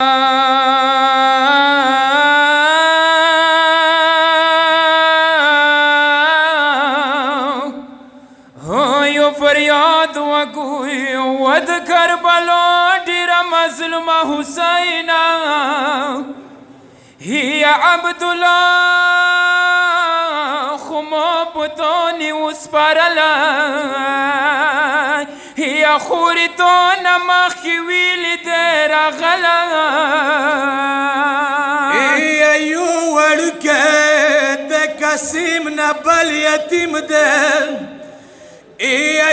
یو فریاد وکوی ود کربلا ډیر مظلوم حسین هي عبدالله خمو پتونی وسپرلا هي خوری تو نمخی ویلی دیر غلا یو ورکه د قسیم نبل یتیم ده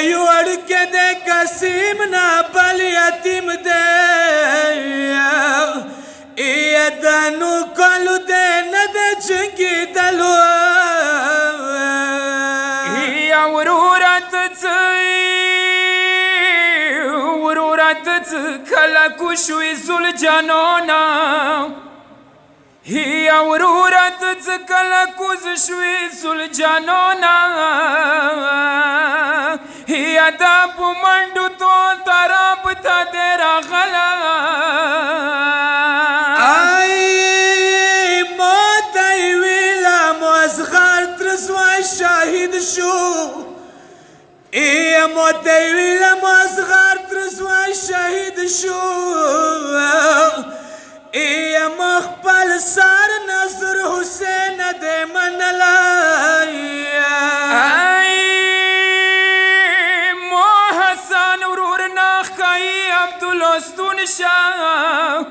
یو ورکه د قسیم نبل یتیم ده دانو کلو ده نده چنگی دلو ورورت کلا کشوی زل جانونا هي ورورت کلا کشوی زل جانونا هي دا پمندو تو تراب تا دیرا غلا ای موت ایویلا مزغر ترسوای شاهد شو ای موت ایویلا مزغر ترسوای شاهد شو ای مخبل سار نظر حسین دے منلائی ای مو حسن ورور ناخکائی عبدالستون شاہ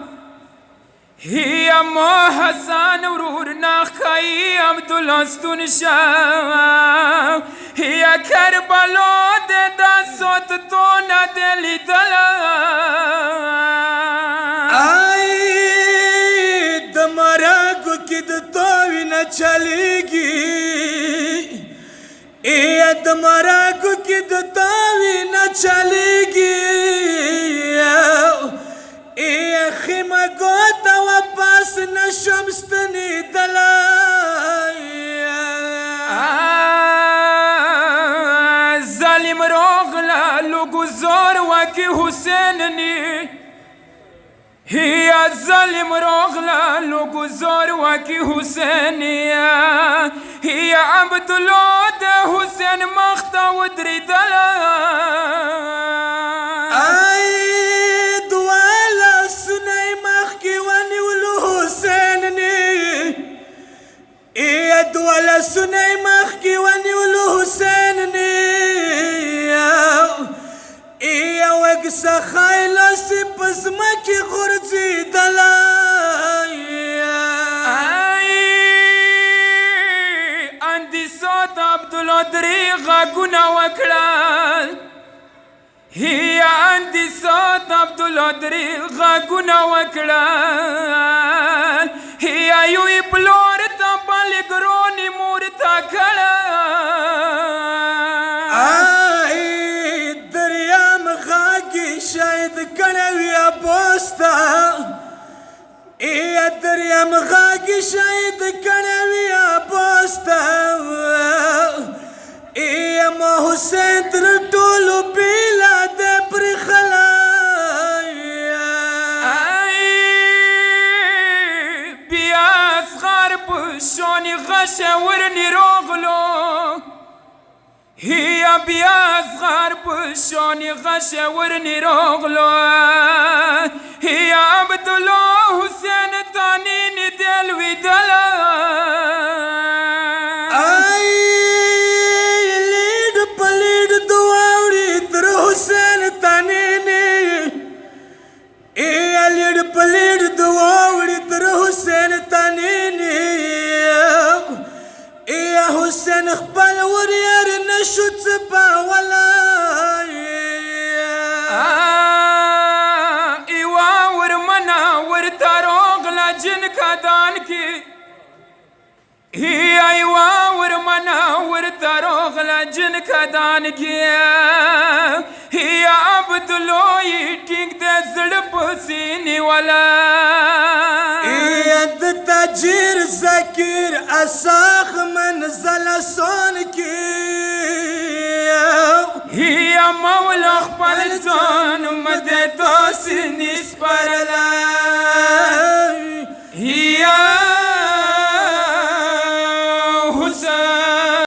هي مو حسن ورور ناخکائی عبدالستون شاہ هي کربلو دے دا سوت تو نا دلی دلا مرگو کی دتوی نہ چلے گی مرگو کی دتوی نہ چلے گی خیم گوتا واپس نہ شمستنی دلائی ظالم روغلا لوگو زور واکی حسین نی هي الظالم روغلا لوگو زور واکی حسینیا هي عبدالله ده حسین مختا ودری دلا ای دوالا سنائی مخی وانی ولو حسین نی ای دوالا سنائی مخی وانی ولو حسین نی ای وگس خیلا سی پزمکی غرزی دلائی اندی صوت عبدالله دریغا گنا وکڑال هي اندی صوت عبدالله دریغا گنا وکڑال هي یوی پلور تا پلگرونی مور تا کھڑا شاید کنوی پوستا ای دریم غاگی شاید کنوی پوستا ای ما حسین در طولو بیلا دے پر خلائی بیاس غرب شونی غش ورنی روغلو هي بیاس غرب شونی غش ورنی روغلو هي عبدالله حسین تانین دلوی دلا ای لید پلید دواوڑی در حسین تانینی ای لید پلید دواوڑی در حسین تانینی ای حسین خپل وریر نشو چپا ولائی ایوا ورمنا ورتاروغلا جن کا دان کی هي ایوا ورمنا ورتاروغلا جن کا دان کی هي عبدالله ٹینک دے زڑ پسینی والا د تاجر ذکر اساخ منزل سون کی هي مولا خپل ځان مده تاسو نسپرلا حسین